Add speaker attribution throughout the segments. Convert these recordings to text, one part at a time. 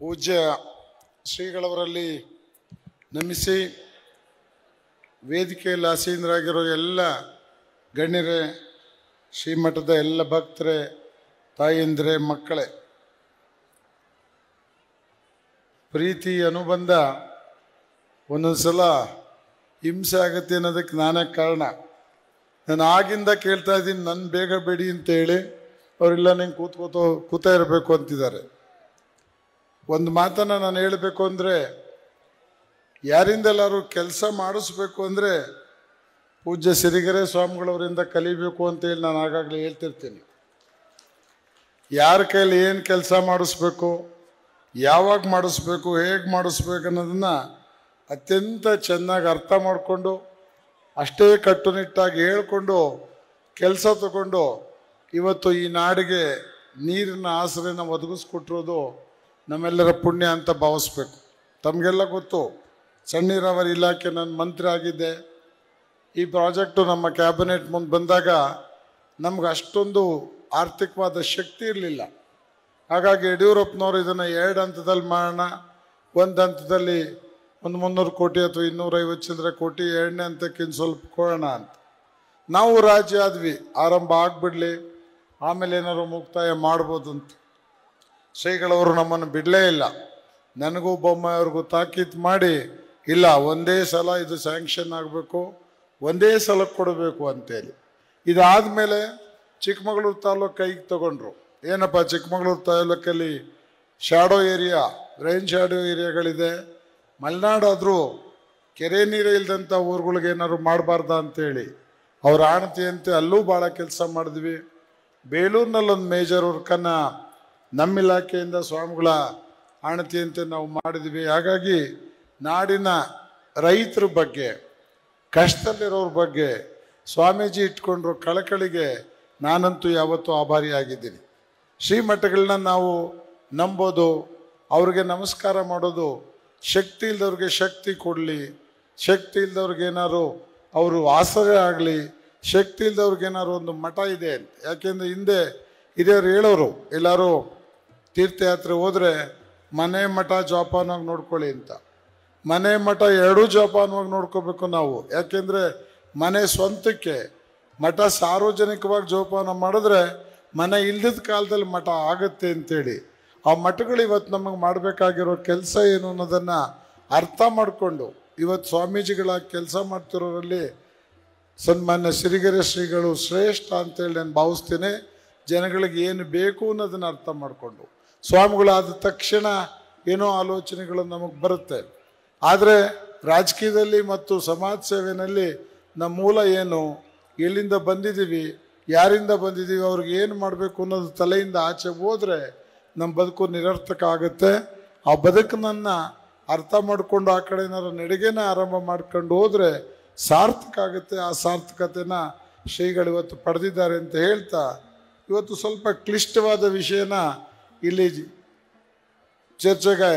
Speaker 1: ಪೂಜ್ಯ ಶ್ರೀಗಳವರಲ್ಲಿ ನಮಿಸಿ ವೇದಿಕೆಯಲ್ಲಿ ಆಸೀನರಾಗಿರೋ ಎಲ್ಲ ಗಣ್ಯರೇ, ಶ್ರೀಮಠದ ಎಲ್ಲ ಭಕ್ತರೇ, ತಾಯಂದಿರೇ, ಮಕ್ಕಳೇ, ಪ್ರೀತಿ ಅನುಬಂಧ ಒಂದೊಂದು ಸಲ ಹಿಂಸೆ ಆಗುತ್ತೆ ಅನ್ನೋದಕ್ಕೆ ನಾನೇ ಕಾರಣ. ನಾನು ಆಗಿಂದ ಕೇಳ್ತಾ ಇದ್ದೀನಿ, ನನ್ನ ಬೇಗ ಬೇಡಿ ಅಂತೇಳಿ ಅವರೆಲ್ಲ ನಂಗೆ ಕೂತಾ ಇರಬೇಕು ಅಂತಿದ್ದಾರೆ. ಒಂದು ಮಾತನ್ನು ನಾನು ಹೇಳಬೇಕು ಅಂದರೆ, ಯಾರಿಂದೆಲ್ಲರೂ ಕೆಲಸ ಮಾಡಿಸ್ಬೇಕು ಅಂದರೆ ಪೂಜ್ಯ ಸಿರಿಗೆರೆ ಸ್ವಾಮಿಗಳವರಿಂದ ಕಲಿಬೇಕು ಅಂತೇಳಿ ನಾನು ಆಗಾಗಲೇ ಹೇಳ್ತಿರ್ತೀನಿ. ಯಾರ ಕೈಲಿ ಏನು ಕೆಲಸ ಮಾಡಿಸ್ಬೇಕು, ಯಾವಾಗ ಮಾಡಿಸ್ಬೇಕು, ಹೇಗೆ ಮಾಡಿಸ್ಬೇಕು ಅನ್ನೋದನ್ನು ಅತ್ಯಂತ ಚೆನ್ನಾಗಿ ಅರ್ಥ ಮಾಡಿಕೊಂಡು ಅಷ್ಟೇ ಕಟ್ಟುನಿಟ್ಟಾಗಿ ಹೇಳ್ಕೊಂಡು ಕೆಲಸ ತಗೊಂಡು ಇವತ್ತು ಈ ನಾಡಿಗೆ ನೀರಿನ ಆಸರೆನ ಒದಗಿಸ್ಕೊಟ್ಟಿರೋದು ನಮ್ಮೆಲ್ಲರ ಪುಣ್ಯ ಅಂತ ಭಾವಿಸ್ಬೇಕು. ತಮಗೆಲ್ಲ ಗೊತ್ತು, ಸಣ್ಣ ನೀರಾವರಿ ಇಲಾಖೆ ನಾನು ಮಂತ್ರಿ ಆಗಿದ್ದೆ. ಈ ಪ್ರಾಜೆಕ್ಟು ನಮ್ಮ ಕ್ಯಾಬಿನೆಟ್ ಮುಂದೆ ಬಂದಾಗ ನಮ್ಗೆ ಅಷ್ಟೊಂದು ಆರ್ಥಿಕವಾದ ಶಕ್ತಿ ಇರಲಿಲ್ಲ. ಹಾಗಾಗಿ ಯಡಿಯೂರಪ್ಪನವರು ಇದನ್ನು 2 ಹಂತದಲ್ಲಿ ಮಾಡೋಣ, ಒಂದು ಹಂತದಲ್ಲಿ 300 ಕೋಟಿ ಅಥವಾ 250 ಚಿಲ್ಲರೆ ಕೋಟಿ, 2ನೇ ಹಂತಕ್ಕೆ ಇನ್ನು ಸ್ವಲ್ಪ ಕೊಡೋಣ ಅಂತ ನಾವು ರಾಜಿ ಆದ್ವಿ. ಆರಂಭ ಆಗಿಬಿಡಲಿ, ಆಮೇಲೆ ಏನಾದ್ರು ಮುಕ್ತಾಯ ಮಾಡ್ಬೋದು ಅಂತ. ಶ್ರೀಗಳವರು ನಮ್ಮನ್ನು ಬಿಡಲೇ ಇಲ್ಲ. ನನಗೂ ಬೊಮ್ಮಾಯಿಯವ್ರಿಗೂ ತಾಕೀತು ಮಾಡಿ, ಇಲ್ಲ ಒಂದೇ ಸಲ ಇದು ಸ್ಯಾಂಕ್ಷನ್ ಆಗಬೇಕು, ಒಂದೇ ಸಲ ಕೊಡಬೇಕು ಅಂತೇಳಿ. ಇದಾದಮೇಲೆ ಚಿಕ್ಕಮಗಳೂರು ತಾಲೂಕು ಕೈಗೆ ತಗೊಂಡ್ರು. ಏನಪ್ಪ, ಚಿಕ್ಕಮಗಳೂರು ತಾಲೂಕಲ್ಲಿ ಶಾಡೋ ಏರಿಯಾ, ರೈನ್ ಶಾಡೋ ಏರಿಯಾಗಳಿದೆ. ಮಲೆನಾಡಾದರೂ ಕೆರೆ ನೀರೇ ಇಲ್ಲದಂಥ ಊರುಗಳಿಗೆ ಏನಾದ್ರು ಮಾಡಬಾರ್ದ ಅಂತೇಳಿ ಅವ್ರ ಆಣತಿಯಂತೆ ಅಲ್ಲೂ ಭಾಳ ಕೆಲಸ ಮಾಡಿದ್ವಿ. ಬೇಲೂರಿನಲ್ಲೊಂದು ಮೇಜರ್ ವರ್ಕನ್ನು ನಮ್ಮ ಇಲಾಖೆಯಿಂದ ಸ್ವಾಮಿಗಳ ಆಣತಿಯಂತೆ ನಾವು ಮಾಡಿದ್ವಿ. ಹಾಗಾಗಿ ನಾಡಿನ ರೈತರ ಬಗ್ಗೆ, ಕಷ್ಟದಲ್ಲಿರೋರ ಬಗ್ಗೆ ಸ್ವಾಮೀಜಿ ಇಟ್ಕೊಂಡ್ರು ಕಳಕಳಿಗೆ ನಾನಂತೂ ಯಾವತ್ತೂ ಆಭಾರಿಯಾಗಿದ್ದೀನಿ. ಶ್ರೀಮಠಗಳನ್ನ ನಾವು ನಂಬೋದು, ಅವ್ರಿಗೆ ನಮಸ್ಕಾರ ಮಾಡೋದು, ಶಕ್ತಿ ಇಲ್ದವ್ರಿಗೆ ಶಕ್ತಿ ಕೊಡಲಿ, ಶಕ್ತಿ ಇಲ್ದವ್ರಿಗೇನಾದ್ರು ಅವರು ಆಸರೆ ಆಗಲಿ, ಶಕ್ತಿ ಇಲ್ದವ್ರಿಗೇನಾದ್ರು ಒಂದು ಮಠ ಇದೆ ಅಂತ. ಯಾಕೆಂದರೆ ಹಿಂದೆ ಹಿರಿಯರು ಹೇಳೋರು, ಎಲ್ಲರೂ ತೀರ್ಥಯಾತ್ರೆ ಹೋದರೆ ಮನೆ ಮಠ ಜೋಪಾನವಾಗಿ ನೋಡ್ಕೊಳ್ಳಿ ಅಂತ. ಮನೆ ಮಠ ಎರಡೂ ಜೋಪಾನವಾಗಿ ನೋಡ್ಕೋಬೇಕು ನಾವು. ಯಾಕೆಂದರೆ ಮನೆ ಸ್ವಂತಕ್ಕೆ, ಮಠ ಸಾರ್ವಜನಿಕವಾಗಿ ಜೋಪಾನ ಮಾಡಿದ್ರೆ ಮನೆ ಇಲ್ದಿದ್ದ ಕಾಲದಲ್ಲಿ ಮಠ ಆಗುತ್ತೆ ಅಂತೇಳಿ ಆ ಮಠಗಳು ಇವತ್ತು ನಮಗೆ ಮಾಡಬೇಕಾಗಿರೋ ಕೆಲಸ ಏನು ಅನ್ನೋದನ್ನು ಅರ್ಥ ಮಾಡಿಕೊಂಡು ಇವತ್ತು ಸ್ವಾಮೀಜಿಗಳ ಕೆಲಸ ಮಾಡ್ತಿರೋರಲ್ಲಿ ಸನ್ಮಾನ್ಯ ಸಿರಿಗೆರೆ ಶ್ರೀಗಳು ಶ್ರೇಷ್ಠ ಅಂತೇಳಿ ನಾನು ಭಾವಿಸ್ತೀನಿ. ಜನಗಳಿಗೆ ಏನು ಬೇಕು ಅನ್ನೋದನ್ನು ಅರ್ಥ ಮಾಡಿಕೊಂಡು ಸ್ವಾಮಿಗಳಾದ ತಕ್ಷಣ ಏನೋ ಆಲೋಚನೆಗಳು ನಮಗೆ ಬರುತ್ತೆ. ಆದರೆ ರಾಜಕೀಯದಲ್ಲಿ ಮತ್ತು ಸಮಾಜ ಸೇವೆಯಲ್ಲಿ ನಮ್ಮ ಮೂಲ ಏನು, ಎಲ್ಲಿಂದ ಬಂದಿದ್ದೀವಿ, ಯಾರಿಂದ ಬಂದಿದ್ದೀವಿ, ಅವ್ರಿಗೆ ಏನು ಮಾಡಬೇಕು ಅನ್ನೋದು ತಲೆಯಿಂದ ಆಚೆ ಹೋದರೆ ನಮ್ಮ ಬದುಕು ನಿರರ್ಥಕ ಆಗುತ್ತೆ. ಆ ಬದುಕನ್ನು ಅರ್ಥ ಮಾಡಿಕೊಂಡು ಆ ಕಡೆ ಏನಾದ್ರು ನಡಿಗೆನ ಆರಂಭ ಮಾಡ್ಕೊಂಡು ಹೋದರೆ ಸಾರ್ಥಕ ಆಗುತ್ತೆ. ಆ ಸಾರ್ಥಕತೆನ ಶ್ರೀಗಳು ಇವತ್ತು ಪಡೆದಿದ್ದಾರೆ ಅಂತ ಹೇಳ್ತಾ, ಇವತ್ತು ಸ್ವಲ್ಪ ಕ್ಲಿಷ್ಟವಾದ ವಿಷಯನ ಇಲ್ಲಿ ಚರ್ಚೆಗೆ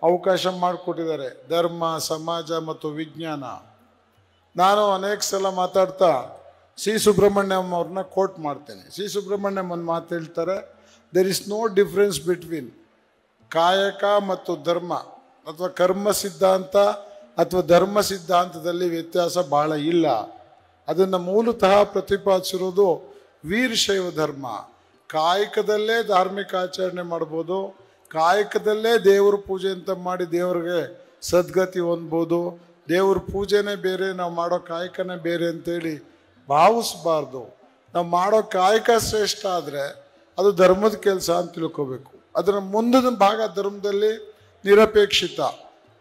Speaker 1: ಅವಕಾಶ ಮಾಡಿಕೊಟ್ಟಿದ್ದಾರೆ. ಧರ್ಮ, ಸಮಾಜ ಮತ್ತು ವಿಜ್ಞಾನ. ನಾನು ಅನೇಕ ಸಲ ಮಾತಾಡ್ತಾ ಸಿ ಸುಬ್ರಹ್ಮಣ್ಯಂ ಅವ್ರನ್ನ ಕೋಟ್ ಮಾಡ್ತೇನೆ. ಸಿ ಸುಬ್ರಹ್ಮಣ್ಯಂ ಒಂದು ಮಾತು ಹೇಳ್ತಾರೆ, there is no difference between ಕಾಯಕ ಮತ್ತು ಧರ್ಮ, ಅಥವಾ ಕರ್ಮ ಸಿದ್ಧಾಂತ ಅಥವಾ ಧರ್ಮ ಸಿದ್ಧಾಂತದಲ್ಲಿ ವ್ಯತ್ಯಾಸ ಭಾಳ ಇಲ್ಲ. ಅದನ್ನು ಮೂಲತಃ ಪ್ರತಿಪಾದಿಸಿರೋದು ವೀರಶೈವ ಧರ್ಮ. ಕಾಯಕದಲ್ಲೇ ಧಾರ್ಮಿಕ ಆಚರಣೆ ಮಾಡ್ಬೋದು, ಕಾಯಕದಲ್ಲೇ ದೇವ್ರ ಪೂಜೆ ಅಂತ ಮಾಡಿ ದೇವ್ರಿಗೆ ಸದ್ಗತಿ ಹೊಂದ್ಬೋದು. ದೇವ್ರ ಪೂಜೆನೇ ಬೇರೆ, ನಾವು ಮಾಡೋ ಕಾಯಕನೇ ಬೇರೆ ಅಂತೇಳಿ ಭಾವಿಸ್ಬಾರ್ದು. ನಾವು ಮಾಡೋ ಕಾಯಕ ಶ್ರೇಷ್ಠ ಆದರೆ ಅದು ಧರ್ಮದ ಕೆಲಸ ಅಂತ ತಿಳ್ಕೋಬೇಕು. ಅದರ ಮುಂದಿನ ಭಾಗ ಧರ್ಮದಲ್ಲಿ ನಿರಪೇಕ್ಷಿತ,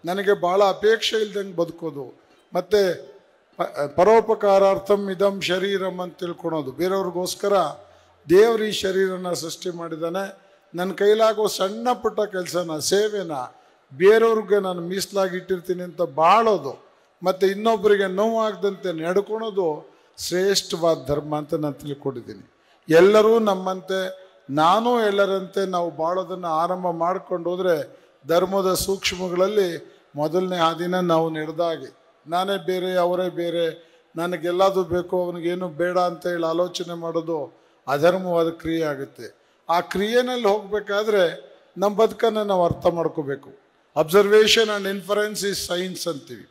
Speaker 1: ನನಗೆ ಭಾಳ ಅಪೇಕ್ಷೆ ಇಲ್ದಂಗೆ ಬದುಕೋದು, ಮತ್ತು ಪರೋಪಕಾರಾರ್ಥಂ ಇದಂ ಶರೀರಂ ಅಂತ ತಿಳ್ಕೊಳೋದು. ಬೇರೆಯವ್ರಿಗೋಸ್ಕರ ದೇವ್ರ ಈ ಶರೀರನ ಸೃಷ್ಟಿ ಮಾಡಿದ್ದಾನೆ, ನನ್ನ ಕೈಲಾಗೋ ಸಣ್ಣ ಪುಟ್ಟ ಕೆಲಸನ, ಸೇವೆನ ಬೇರೆಯವ್ರಿಗೆ ನಾನು ಮೀಸಲಾಗಿ ಇಟ್ಟಿರ್ತೀನಿ ಅಂತ ಬಾಳೋದು, ಮತ್ತು ಇನ್ನೊಬ್ಬರಿಗೆ ನೋವಾಗದಂತೆ ನಡ್ಕೊಳೋದು ಶ್ರೇಷ್ಠವಾದ ಧರ್ಮ ಅಂತ ನಾನು ತಿಳ್ಕೊಂಡಿದ್ದೀನಿ. ಎಲ್ಲರೂ ನಮ್ಮಂತೆ, ನಾನು ಎಲ್ಲರಂತೆ ನಾವು ಬಾಳೋದನ್ನು ಆರಂಭ ಮಾಡ್ಕೊಂಡು ಹೋದರೆ ಧರ್ಮದ ಸೂಕ್ಷ್ಮಗಳಲ್ಲಿ ಮೊದಲನೇ ಹಾದಿನ ನಾವು ನಡೆದಾಗೆ. ನಾನೇ ಬೇರೆ, ಅವರೇ ಬೇರೆ, ನನಗೆಲ್ಲದು ಬೇಕು, ಅವನಿಗೇನು ಬೇಡ ಅಂತ ಹೇಳಿ ಆಲೋಚನೆ ಮಾಡೋದು ಅಧರ್ಮವಾದ ಕ್ರಿಯೆ ಆಗುತ್ತೆ. ಆ ಕ್ರಿಯೆನಲ್ಲಿ ಹೋಗಬೇಕಾದ್ರೆ ನಮ್ಮ ಬದುಕನ್ನು ನಾವು ಅರ್ಥ ಮಾಡ್ಕೋಬೇಕು. Observation and inference is science ಅಂತೀವಿ.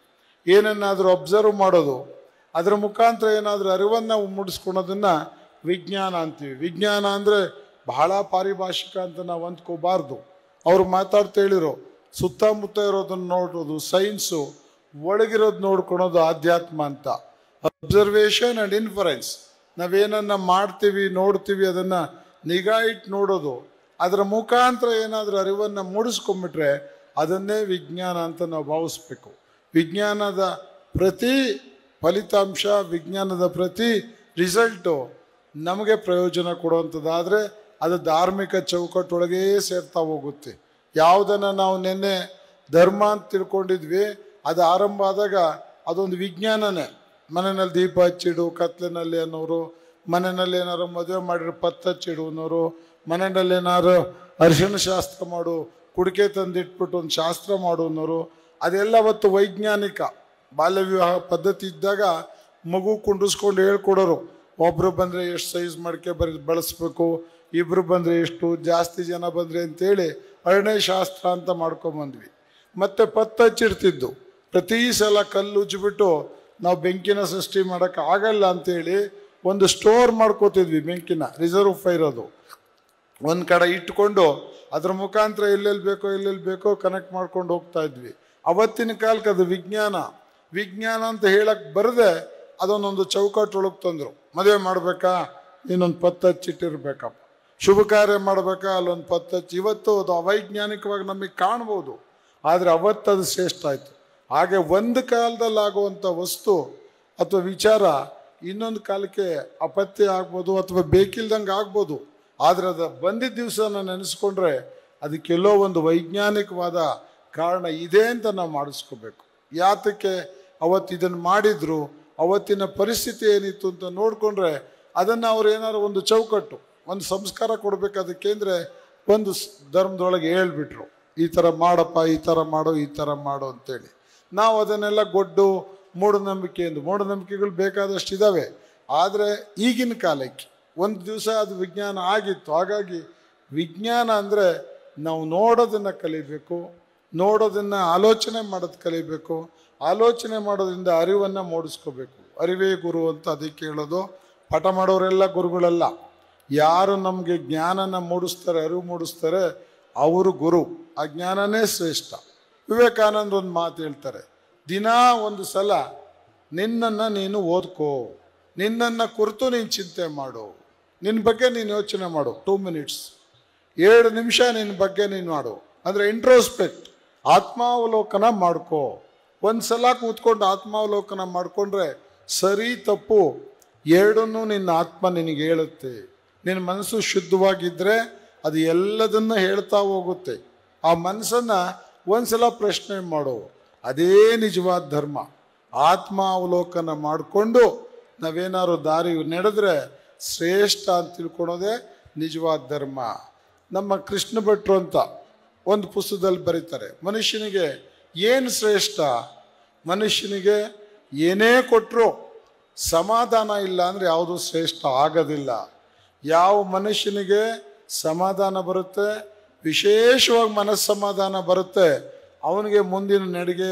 Speaker 1: ಏನನ್ನಾದರೂ ಅಬ್ಸರ್ವ್ ಮಾಡೋದು, ಅದರ ಮುಖಾಂತರ ಏನಾದರೂ ಅರಿವನ್ನು ಮೂಡಿಸ್ಕೊಳೋದನ್ನು ವಿಜ್ಞಾನ ಅಂತೀವಿ. ವಿಜ್ಞಾನ ಅಂದರೆ ಬಹಳ ಪಾರಿಭಾಷಿಕ ಅಂತ ನಾವು ಅಂದ್ಕೋಬಾರ್ದು. ಅವರು ಮಾತಾಡ್ತಾ ಹೇಳಿರೋ ಸುತ್ತಮುತ್ತ ಇರೋದನ್ನು ನೋಡೋದು ಸೈನ್ಸು, ಒಳಗಿರೋದು ನೋಡ್ಕೊಳೋದು ಆಧ್ಯಾತ್ಮ ಅಂತ. ಅಬ್ಸರ್ವೇಷನ್ ಆ್ಯಂಡ್ ಇನ್ಫರೆನ್ಸ್, ನಾವೇನನ್ನ ಮಾಡ್ತೀವಿ ನೋಡ್ತೀವಿ ಅದನ್ನು ನಿಗಾ ಇಟ್ಟು ನೋಡೋದು, ಅದರ ಮುಖಾಂತರ ಏನಾದರೂ ಅರಿವನ್ನು ಮೂಡಿಸ್ಕೊಂಡ್ಬಿಟ್ರೆ ಅದನ್ನೇ ವಿಜ್ಞಾನ ಅಂತ ನಾವು ಭಾವಿಸ್ಬೇಕು. ವಿಜ್ಞಾನದ ಪ್ರತಿ ಫಲಿತಾಂಶ, ವಿಜ್ಞಾನದ ಪ್ರತಿ ರಿಸಲ್ಟು ನಮಗೆ ಪ್ರಯೋಜನ ಕೊಡುವಂಥದ್ದಾದರೆ ಅದು ಧಾರ್ಮಿಕ ಚೌಕಟ್ಟೊಳಗೇ ಸೇರ್ತಾ ಹೋಗುತ್ತೆ. ಯಾವುದನ್ನು ನಾವು ನಿನ್ನೆ ಧರ್ಮ ಅಂತ ತಿಳ್ಕೊಂಡಿದ್ವಿ, ಅದು ಆರಂಭ ಆದಾಗ ಅದೊಂದು ವಿಜ್ಞಾನನೇ. ಮನೆಯಲ್ಲಿ ದೀಪ ಹಚ್ಚಿಡು ಕತ್ಲಿನಲ್ಲಿ ಅನ್ನೋರು, ಮನೆಯಲ್ಲಿ ಏನಾರು ಮದುವೆ ಮಾಡಿರೋ ಪತ್ತ ಹಚ್ಚಿಡು ಅನ್ನೋರು, ಮನೆಯಲ್ಲಿ ಏನಾರು ಅರಿಶಿಣ ಶಾಸ್ತ್ರ ಮಾಡು, ಕುಡಿಕೆ ತಂದಿಟ್ಬಿಟ್ಟು ಒಂದು ಶಾಸ್ತ್ರ ಮಾಡು ಅನ್ನೋರು. ಅದೆಲ್ಲ ಅವತ್ತು ವೈಜ್ಞಾನಿಕ ಬಾಲ್ಯ ವಿವಾಹ ಪದ್ಧತಿ ಇದ್ದಾಗ ಮಗು ಕುಂಡಿಸ್ಕೊಂಡು ಹೇಳ್ಕೊಡೋರು. ಒಬ್ಬರು ಬಂದರೆ ಎಷ್ಟು ಸೈಜ್ ಮಡಿಕೆ ಬಳಸ್ಬೇಕು, ಇಬ್ಬರು ಬಂದರೆ ಎಷ್ಟು, ಜಾಸ್ತಿ ಜನ ಬಂದರೆ ಅಂತೇಳಿ ಅರಣ್ಯ ಶಾಸ್ತ್ರ ಅಂತ ಮಾಡ್ಕೊಂಬಂದ್ವಿ. ಮತ್ತು ಪತ್ತ ಹಚ್ಚಿಡ್ತಿದ್ದು, ಪ್ರತಿ ಸಲ ಕಲ್ಲು ಉಜ್ಜಿಬಿಟ್ಟು ನಾವು ಬೆಂಕಿನ ಸೃಷ್ಟಿ ಮಾಡೋಕ್ಕೆ ಆಗಲ್ಲ ಅಂಥೇಳಿ ಒಂದು ಸ್ಟೋರ್ ಮಾಡ್ಕೋತಿದ್ವಿ. ಬೆಂಕಿನ ರಿಸರ್ವ್ ಫೈರ್ ಅದು ಒಂದು ಕಡೆ ಇಟ್ಕೊಂಡು ಅದ್ರ ಮುಖಾಂತರ ಎಲ್ಲೆಲ್ಲಿ ಬೇಕೋ ಕನೆಕ್ಟ್ ಮಾಡ್ಕೊಂಡು ಹೋಗ್ತಾ ಇದ್ವಿ. ಅವತ್ತಿನ ಕಾಲಕ್ಕೆ ಅದು ವಿಜ್ಞಾನ. ವಿಜ್ಞಾನ ಅಂತ ಹೇಳಕ್ಕೆ ಬರದೆ ಅದನ್ನೊಂದು ಚೌಕಟ್ಟೊಳಗೆ ತಂದರು. ಮದುವೆ ಮಾಡಬೇಕಾ, ಇನ್ನೊಂದು ಪತ್ತ ಹಚ್ಚಿಟ್ಟಿರ್ಬೇಕಪ್ಪ. ಶುಭ ಕಾರ್ಯ ಮಾಡಬೇಕಾ, ಅಲ್ಲೊಂದು ಪತ್ತ ಹಚ್ಚಿ. ಇವತ್ತು ಅದು ಅವೈಜ್ಞಾನಿಕವಾಗಿ ನಮಗೆ ಕಾಣ್ಬೋದು, ಆದರೆ ಅವತ್ತು ಅದು ಶ್ರೇಷ್ಠ ಆಯಿತು. ಹಾಗೆ ಒಂದು ಕಾಲದಲ್ಲಿ ಆಗುವಂಥ ವಸ್ತು ಅಥವಾ ವಿಚಾರ ಇನ್ನೊಂದು ಕಾಲಕ್ಕೆ ಅಪತ್ಯ ಆಗ್ಬೋದು ಅಥವಾ ಬೇಕಿಲ್ದಂಗೆ ಆಗ್ಬೋದು. ಆದರೆ ಅದು ಬಂದಿದ್ದ ದಿವಸ ನಾನು ನೆನೆಸ್ಕೊಂಡ್ರೆ ಅದಕ್ಕೆಲ್ಲೋ ಒಂದು ವೈಜ್ಞಾನಿಕವಾದ ಕಾರಣ ಇದೆ ಅಂತ ನಾವು ಮಾಡಿಸ್ಕೋಬೇಕು. ಯಾತಕ್ಕೆ ಅವತ್ತು ಇದನ್ನು ಮಾಡಿದ್ರು, ಅವತ್ತಿನ ಪರಿಸ್ಥಿತಿ ಏನಿತ್ತು ಅಂತ ನೋಡಿಕೊಂಡ್ರೆ ಅದನ್ನು ಅವ್ರು ಏನಾದ್ರು ಒಂದು ಚೌಕಟ್ಟು, ಒಂದು ಸಂಸ್ಕಾರ ಕೊಡಬೇಕು. ಅದಕ್ಕೆ ಅಂದರೆ ಒಂದು ಧರ್ಮದೊಳಗೆ ಹೇಳ್ಬಿಟ್ರು, ಈ ಥರ ಮಾಡಪ್ಪ, ಈ ಥರ ಮಾಡೋ, ಈ ಥರ ಮಾಡೋ ಅಂತೇಳಿ. ನಾವು ಅದನ್ನೆಲ್ಲ ಗೊಡ್ಡು ಮೂಢನಂಬಿಕೆಗಳು ಬೇಕಾದಷ್ಟು ಇದ್ದಾವೆ. ಆದರೆ ಈಗಿನ ಕಾಲಕ್ಕೆ ಒಂದು ದಿವಸ ಅದು ವಿಜ್ಞಾನ ಆಗಿತ್ತು. ಹಾಗಾಗಿ ವಿಜ್ಞಾನ ಅಂದರೆ ನಾವು ನೋಡೋದನ್ನು ಕಲಿಬೇಕು, ನೋಡೋದನ್ನು ಆಲೋಚನೆ ಮಾಡೋದು ಕಲಿಬೇಕು, ಆಲೋಚನೆ ಮಾಡೋದ್ರಿಂದ ಅರಿವನ್ನು ಮೂಡಿಸ್ಕೋಬೇಕು. ಅರಿವೇ ಗುರು ಅಂತ ಅದಕ್ಕೆ ಹೇಳೋದು. ಪಾಠ ಮಾಡೋರೆಲ್ಲ ಗುರುಗಳಲ್ಲ. ಯಾರು ನಮಗೆ ಜ್ಞಾನನ ಮೂಡಿಸ್ತಾರೆ, ಅರಿವು ಮೂಡಿಸ್ತಾರೆ, ಅವರು ಗುರು. ಆ ಜ್ಞಾನನೇ ಶ್ರೇಷ್ಠ. ವಿವೇಕಾನಂದ ಒಂದು ಮಾತು ಹೇಳ್ತಾರೆ, ದಿನಾ ಒಂದು ಸಲ ನಿನ್ನನ್ನು ನೀನು ಓದ್ಕೋ, ನಿನ್ನನ್ನು ಕುರಿತು ನೀನು ಚಿಂತೆ ಮಾಡು, ನಿನ್ನ ಬಗ್ಗೆ ನೀನು ಯೋಚನೆ ಮಾಡು. 2 minutes 2 ನಿಮಿಷ ನಿನ್ನ ಬಗ್ಗೆ ನೀನು ಮಾಡು. ಅಂದರೆ ಇಂಟ್ರೋಸ್ಪೆಕ್ಟ್, ಆತ್ಮಾವಲೋಕನ ಮಾಡ್ಕೋ. ಒಂದು ಸಲ ಕೂತ್ಕೊಂಡು ಆತ್ಮಾವಲೋಕನ ಮಾಡಿಕೊಂಡ್ರೆ ಸರಿ ತಪ್ಪು ಎರಡನ್ನೂ ನಿನ್ನ ಆತ್ಮ ನಿನಗೆ ಹೇಳುತ್ತೆ. ನಿನ್ನ ಮನಸ್ಸು ಶುದ್ಧವಾಗಿದ್ದರೆ ಅದು ಎಲ್ಲದನ್ನು ಹೇಳ್ತಾ ಹೋಗುತ್ತೆ. ಆ ಮನಸ್ಸನ್ನು ಒಂದ್ಸಲ ಪ್ರಶ್ನೆ ಮಾಡೋ, ಅದೇ ನಿಜವಾದ ಧರ್ಮ. ಆತ್ಮಾವಲೋಕನ ಮಾಡಿಕೊಂಡು ನಾವೇನಾದ್ರು ದಾರಿ ನಡೆದ್ರೆ ಶ್ರೇಷ್ಠ ಅಂತ ತಿಳ್ಕೊಳೋದೇ ನಿಜವಾದ ಧರ್ಮ. ನಮ್ಮ ಕೃಷ್ಣ ಭಟ್ರು ಅಂತ ಒಂದು ಪುಸ್ತಕದಲ್ಲಿ ಬರೀತಾರೆ, ಮನುಷ್ಯನಿಗೆ ಏನು ಶ್ರೇಷ್ಠ, ಮನುಷ್ಯನಿಗೆ ಏನೇ ಕೊಟ್ಟರು ಸಮಾಧಾನ ಇಲ್ಲ ಅಂದರೆ ಯಾವುದೂ ಶ್ರೇಷ್ಠ ಆಗೋದಿಲ್ಲ. ಯಾವ ಮನುಷ್ಯನಿಗೆ ಸಮಾಧಾನ ಬರುತ್ತೆ, ವಿಶೇಷವಾಗಿ ಮನಸ್ಸಮಾಧಾನ ಬರುತ್ತೆ, ಅವನಿಗೆ ಮುಂದಿನ ನಡಿಗೆ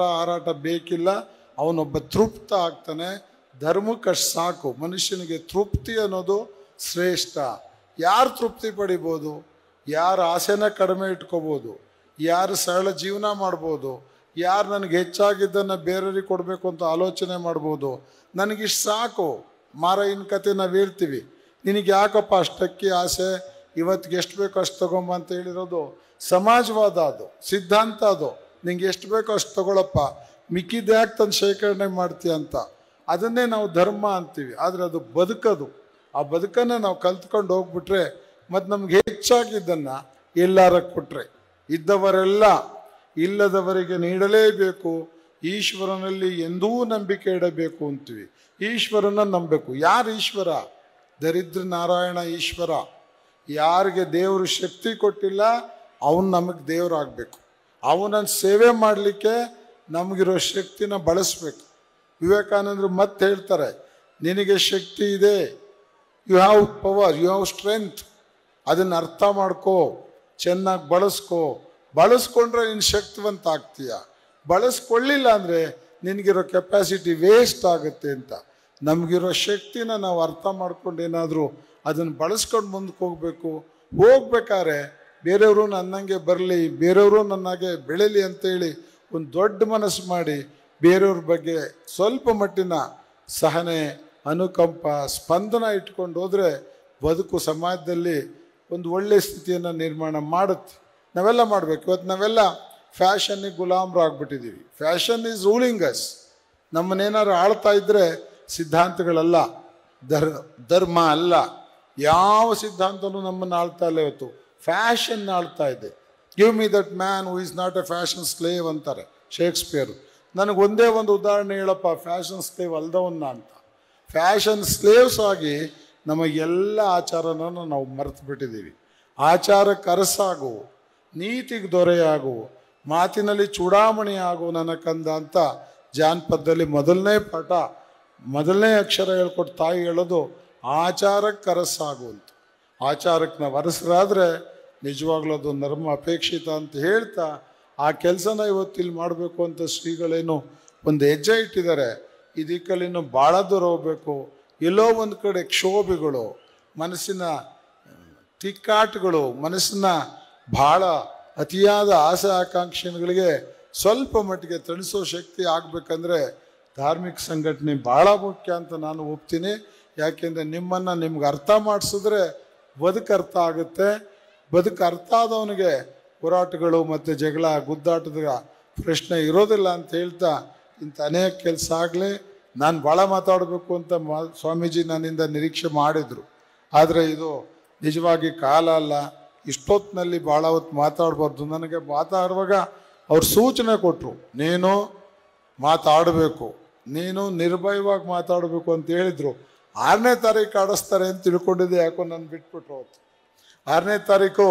Speaker 1: ಹಾರಾಟ ಬೇಕಿಲ್ಲ, ಅವನೊಬ್ಬ ತೃಪ್ತ ಆಗ್ತಾನೆ. ಧರ್ಮಕ್ಕಷ್ಟು ಸಾಕು. ಮನುಷ್ಯನಿಗೆ ತೃಪ್ತಿ ಅನ್ನೋದು ಶ್ರೇಷ್ಠ. ಯಾರು ತೃಪ್ತಿ ಪಡಿಬೋದು, ಯಾರು ಆಸೆನ ಕಡಿಮೆ ಇಟ್ಕೋಬೋದು, ಯಾರು ಸರಳ ಜೀವನ ಮಾಡ್ಬೋದು, ಯಾರು ನನಗೆ ಹೆಚ್ಚಾಗಿದ್ದನ್ನು ಬೇರೆಯವ್ರಿಗೆ ಕೊಡಬೇಕು ಅಂತ ಆಲೋಚನೆ ಮಾಡ್ಬೋದು. ನನಗಿಷ್ಟು ಸಾಕು ಮಾರಾಯಿನ ಕತೆ ನಾವು ಹೇಳ್ತೀವಿ, ನಿನಗೆ ಯಾಕಪ್ಪ ಅಷ್ಟಕ್ಕೆ ಆಸೆ, ಇವತ್ತಿಗೆ ಎಷ್ಟು ಬೇಕೋ ಅಷ್ಟು ತಗೊಂಬ ಅಂತ ಹೇಳಿರೋದು ಸಮಾಜವಾದ, ಅದು ಸಿದ್ಧಾಂತ. ಅದು ನಿಂಗೆ ಎಷ್ಟು ಬೇಕೋ ಅಷ್ಟು ತಗೊಳಪ್ಪ, ಮಿಕ್ಕಿದ್ದು ಯಾಕೆ ತಂದು ಶೇಖರಣೆ ಮಾಡ್ತೀಯ ಅಂತ. ಅದನ್ನೇ ನಾವು ಧರ್ಮ ಅಂತೀವಿ. ಆದರೆ ಅದು ಬದುಕದು. ಆ ಬದುಕನ್ನು ನಾವು ಕಲ್ತ್ಕೊಂಡು ಹೋಗ್ಬಿಟ್ರೆ ಮತ್ತು ನಮ್ಗೆ ಹೆಚ್ಚಾಗಿದ್ದನ್ನು ಎಲ್ಲಾರ ಕೊಟ್ಟರೆ, ಇದ್ದವರೆಲ್ಲ ಇಲ್ಲದವರಿಗೆ ನೀಡಲೇಬೇಕು. ಈಶ್ವರನಲ್ಲಿ ಎಂದೂ ನಂಬಿಕೆ ಇಡಬೇಕು ಅಂತೀವಿ. ಈಶ್ವರನ ನಂಬಬೇಕು. ಯಾರು ಈಶ್ವರ? ದರಿದ್ರ ನಾರಾಯಣ ಈಶ್ವರ. ಯಾರಿಗೆ ದೇವರು ಶಕ್ತಿ ಕೊಟ್ಟಿಲ್ಲ ಅವನು ನಮಗೆ ದೇವರಾಗಬೇಕು. ಅವನನ್ನು ಸೇವೆ ಮಾಡಲಿಕ್ಕೆ ನಮಗಿರೋ ಶಕ್ತಿನ ಬಳಸಬೇಕು. ವಿವೇಕಾನಂದರು ಮತ್ತೆ ಹೇಳ್ತಾರೆ, ನಿನಗೆ ಶಕ್ತಿ ಇದೆ, you have power, you have strength, ಅದನ್ನು ಅರ್ಥ ಮಾಡ್ಕೋ, ಚೆನ್ನಾಗಿ ಬಳಸ್ಕೊಂಡ್ರೆ ನೀನು ಶಕ್ತಿವಂತ ಆಗ್ತೀಯ. ಬಳಸ್ಕೊಳ್ಳಿಲ್ಲ ಅಂದರೆ ನಿನಗಿರೋ ಕೆಪಾಸಿಟಿ ವೇಸ್ಟ್ ಆಗುತ್ತೆ ಅಂತ. ನಮಗಿರೋ ಶಕ್ತಿನ ನಾವು ಅರ್ಥ ಮಾಡ್ಕೊಂಡು ಏನಾದರೂ ಅದನ್ನು ಬಳಸ್ಕೊಂಡು ಮುಂದಕ್ಕೆ ಹೋಗ್ಬೇಕಾದ್ರೆ ಬೇರೆಯವರು ನನ್ನಂಗೆ ಬರಲಿ, ಬೇರೆಯವರು ನನ್ನಾಗೆ ಬೆಳೀಲಿ ಅಂತೇಳಿ ಒಂದು ದೊಡ್ಡ ಮನಸ್ಸು ಮಾಡಿ ಬೇರೆಯವ್ರ ಬಗ್ಗೆ ಸ್ವಲ್ಪ ಮಟ್ಟಿನ ಸಹನೆ, ಅನುಕಂಪ, ಸ್ಪಂದನ ಇಟ್ಕೊಂಡು ಹೋದರೆ ಬದುಕು ಸಮಾಜದಲ್ಲಿ ಒಂದು ಒಳ್ಳೆಯ ಸ್ಥಿತಿಯನ್ನು ನಿರ್ಮಾಣ ಮಾಡುತ್ತೆ. ನಾವೆಲ್ಲ ಮಾಡಬೇಕು. ಇವತ್ತು ನಾವೆಲ್ಲ ಫ್ಯಾಷನ್ನಿಗೆ ಗುಲಾಮರಾಗ್ಬಿಟ್ಟಿದ್ದೀವಿ. Fashion is ruling us. ನಮ್ಮನ್ನೇನಾದ್ರು ಆಳ್ತಾ ಇದ್ದರೆ ಸಿದ್ಧಾಂತಗಳಲ್ಲ, ಧರ್ಮ ಅಲ್ಲ, ಯಾವ ಸಿದ್ಧಾಂತನೂ ನಮ್ಮನ್ನು ಆಳ್ತಾ ಇಲ್ಲ. ಇವತ್ತು ಫ್ಯಾಷನ್ ಆಳ್ತಾ ಇದೆ. Give me that man who is not A fashion slave ಅಂತಾರೆ ಶೇಕ್ಸ್ಪಿಯರ್. ನನಗೆ ಒಂದೇ ಒಂದು ಉದಾಹರಣೆ ಹೇಳಪ್ಪ, ಫ್ಯಾಷನ್ ಸ್ಲೇವ್ ಅಲ್ದವನ್ನ ಅಂತ. ಫ್ಯಾಷನ್ ಸ್ಲೇವ್ಸ್ ಆಗಿ ನಮಗೆಲ್ಲ ಆಚಾರನ ನಾವು ಮರೆತು ಬಿಟ್ಟಿದ್ದೀವಿ. ಆಚಾರಕ್ಕೆ ಅರಸಾಗು, ನೀತಿಗೆ ದೊರೆಯಾಗು, ಮಾತಿನಲ್ಲಿ ಚೂಡಾಮಣಿ ಆಗು ನನ್ನ ಕಂದ ಅಂತ ಜಾನಪದದಲ್ಲಿ ಮೊದಲನೇ ಅಕ್ಷರ ಹೇಳ್ಕೊಟ್ಟು ತಾಯಿ ಹೇಳೋದು ಆಚಾರಕ್ಕೆ ಅರಸಾಗು ಅಂತ. ಆಚಾರಕ್ಕೆ ನಾವು ಅರಸರಾದರೆ ನಿಜವಾಗ್ಲೂ ಅದು ಧರ್ಮ ಅಪೇಕ್ಷಿತ ಅಂತ ಹೇಳ್ತಾ ಆ ಕೆಲಸನ ಇವತ್ತಿಲ್ಲಿ ಮಾಡಬೇಕು ಅಂತ ಶ್ರೀಗಳೇನು ಒಂದು ಹೆಜ್ಜೆ ಇಟ್ಟಿದ್ದಾರೆ. ಈ ದಿಕ್ಕಲ್ಲಿನ್ನು ಭಾಳ ದೂರ ಹೋಗ್ಬೇಕು. ಎಲ್ಲೋ ಒಂದು ಕಡೆ ಕ್ಷೋಭೆಗಳು, ಮನಸ್ಸಿನ ತಿಕ್ಕಾಟಗಳು, ಮನಸ್ಸಿನ ಭಾಳ ಅತಿಯಾದ ಆಸೆ ಆಕಾಂಕ್ಷೆಗಳಿಗೆ ಸ್ವಲ್ಪ ಮಟ್ಟಿಗೆ ತಣಿಸೋ ಶಕ್ತಿ ಆಗಬೇಕಂದ್ರೆ ಧಾರ್ಮಿಕ ಸಂಘಟನೆ ಭಾಳ ಮುಖ್ಯ ಅಂತ ನಾನು ಒಪ್ತೀನಿ. ಯಾಕೆಂದರೆ ನಿಮ್ಗೆ ಅರ್ಥ ಮಾಡಿಸಿದ್ರೆ ಬದುಕು ಅರ್ಥ ಆಗುತ್ತೆ. ಬದುಕು ಅರ್ಥ ಆದವನಿಗೆ ಹೋರಾಟಗಳು ಮತ್ತು ಜಗಳ, ಗುದ್ದಾಟದ ಪ್ರಶ್ನೆ ಇರೋದಿಲ್ಲ ಅಂತ ಹೇಳ್ತಾ ಇಂಥ ಅನೇಕ ಕೆಲಸ ಆಗಲಿ. ನಾನು ಭಾಳ ಮಾತಾಡಬೇಕು ಅಂತ ಸ್ವಾಮೀಜಿ ನನ್ನಿಂದ ನಿರೀಕ್ಷೆ ಮಾಡಿದರು. ಆದರೆ ಇದು ನಿಜವಾಗಿ ಕಾಲ ಅಲ್ಲ. ಇಷ್ಟೊತ್ತಿನಲ್ಲಿ ಭಾಳ ಹೊತ್ತು ಮಾತಾಡಬಾರ್ದು. ನನಗೆ ಮಾತಾಡುವಾಗ ಅವ್ರು ಸೂಚನೆ ಕೊಟ್ಟರು, ನೀನು ಮಾತಾಡಬೇಕು, ನೀನು ನಿರ್ಭಯವಾಗಿ ಮಾತಾಡಬೇಕು ಅಂತ ಹೇಳಿದರು. 6ನೇ ತಾರೀಕು ಆಡಿಸ್ತಾರೆ ಅಂತ ತಿಳ್ಕೊಂಡಿದ್ದೆ. ಯಾಕೋ ನಾನು ಬಿಟ್ಬಿಟ್ರು. ಅವತ್ತು 6ನೇ ತಾರೀಕು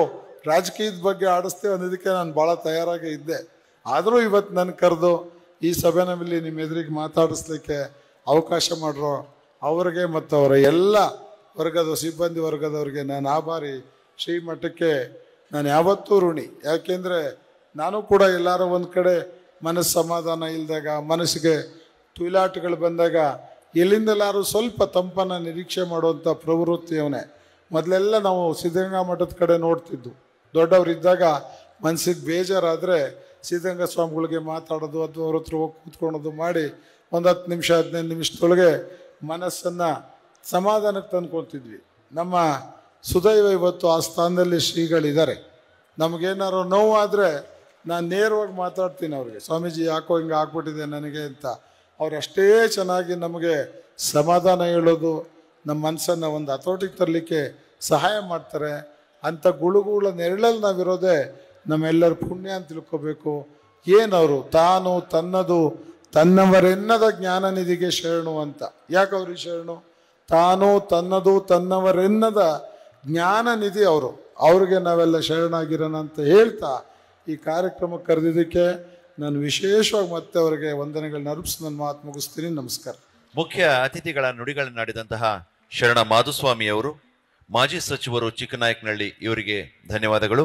Speaker 1: ರಾಜಕೀಯದ ಬಗ್ಗೆ ಆಡಿಸ್ತೇವೆ ಅನ್ನೋದಕ್ಕೆ ನಾನು ಭಾಳ ತಯಾರಾಗಿ ಇದ್ದೆ. ಆದರೂ ಇವತ್ತು ನನ್ನ ಕರೆದು ಈ ಸಭೆನಲ್ಲಿ ನಿಮ್ಮ ಎದುರಿಗೆ ಮಾತಾಡಿಸ್ಲಿಕ್ಕೆ ಅವಕಾಶ ಮಾಡಿರೋ ಅವ್ರಿಗೆ ಮತ್ತು ಅವರ ಎಲ್ಲ ವರ್ಗದ ಸಿಬ್ಬಂದಿ ವರ್ಗದವ್ರಿಗೆ ನಾನು ಆಭಾರಿ. ಶ್ರೀಮಠಕ್ಕೆ ನಾನು ಯಾವತ್ತೂ ಋಣಿ. ಯಾಕೆಂದರೆ ನಾನು ಕೂಡ ಎಲ್ಲರೂ ಒಂದು ಕಡೆ ಮನಸ್ಸು ಸಮಾಧಾನ ಇಲ್ಲದಾಗ, ಮನಸ್ಸಿಗೆ ತುಯಿಲಾಟಗಳು ಬಂದಾಗ ಎಲ್ಲಿಂದೆಲ್ಲರೂ ಸ್ವಲ್ಪ ತಂಪನ್ನು ನಿರೀಕ್ಷೆ ಮಾಡುವಂಥ ಪ್ರವೃತ್ತಿಯವನೇ. ಮೊದಲೆಲ್ಲ ನಾವು ಸಿದ್ಧಗಂಗಾ ಮಠದ ಕಡೆ ನೋಡ್ತಿದ್ದು. ದೊಡ್ಡವರಿದ್ದಾಗ ಮನಸ್ಸಿಗೆ ಬೇಜಾರಾದರೆ ಸಿದ್ಧಗಂಗಾ ಸ್ವಾಮಿಗಳಿಗೆ ಮಾತಾಡೋದು, ಅಥವಾ ಅವ್ರ ಹತ್ರ ಹೋಗಿ ಕೂತ್ಕೊಳ್ಳೋದು ಮಾಡಿ ಒಂದು 10 ನಿಮಿಷ 15 ನಿಮಿಷದೊಳಗೆ ಮನಸ್ಸನ್ನು ಸಮಾಧಾನಕ್ಕೆ ತಂದ್ಕೊಳ್ತಿದ್ವಿ. ನಮ್ಮ ಸುದೈವ ಇವತ್ತು ಆ ಸ್ಥಾನದಲ್ಲಿ ಶ್ರೀಗಳಿದ್ದಾರೆ. ನಮಗೇನಾದ್ರು ನೋವಾದರೆ ನಾನು ನೇರವಾಗಿ ಮಾತಾಡ್ತೀನಿ ಅವ್ರಿಗೆ, ಸ್ವಾಮೀಜಿ ಯಾಕೋ ಹಿಂಗೆ ಆಗ್ಬಿಟ್ಟಿದೆ ನನಗೆ ಅಂತ. ಅವ್ರು ಅಷ್ಟೇ ಚೆನ್ನಾಗಿ ನಮಗೆ ಸಮಾಧಾನ ಹೇಳೋದು, ನಮ್ಮ ಮನಸ್ಸನ್ನು ಒಂದು ಹತೋಟಿಗೆ ತರಲಿಕ್ಕೆ ಸಹಾಯ ಮಾಡ್ತಾರೆ. ಅಂಥ ಗುಳುಗುಳ ನೆರಳಲ್ಲಿ ನಾವಿರೋದೇ ನಮ್ಮೆಲ್ಲರ ಪುಣ್ಯ ಅಂತ ತಿಳ್ಕೋಬೇಕು. ಏನವರು ತಾನು ತನ್ನದು ತನ್ನವರೆನ್ನದ ಜ್ಞಾನ ನಿಧಿಗೆ ಶರಣು ಅಂತ. ಯಾಕೆ ಅವ್ರಿಗೆ ಶರಣು? ತಾನು ತನ್ನದು ತನ್ನವರೆನ್ನದ ಜ್ಞಾನ ನಿಧಿ ಅವರು. ಅವ್ರಿಗೆ ನಾವೆಲ್ಲ ಶರಣಾಗಿರೋಣ ಅಂತ ಹೇಳ್ತಾ ಈ ಕಾರ್ಯಕ್ರಮಕ್ಕೆ ಕರೆದಿದ್ದಕ್ಕೆ ನಾನು ವಿಶೇಷವಾಗಿ ಮತ್ತೆ ಅವರಿಗೆ ವಂದನೆಗಳನ್ನ ಅರ್ಪಿಸಿ ನನ್ನ ಮಾತು ಮುಗಿಸ್ತೀನಿ. ನಮಸ್ಕಾರ.
Speaker 2: ಮುಖ್ಯ ಅತಿಥಿಗಳ ನುಡಿಗಳನ್ನಾಡಿದಂತಹ ಶರಣ ಮಾಧುಸ್ವಾಮಿಯವರು, ಮಾಜಿ ಸಚಿವರು ಚಿಕ್ಕನಾಯಕನಹಳ್ಳಿ, ಇವರಿಗೆ ಧನ್ಯವಾದಗಳು.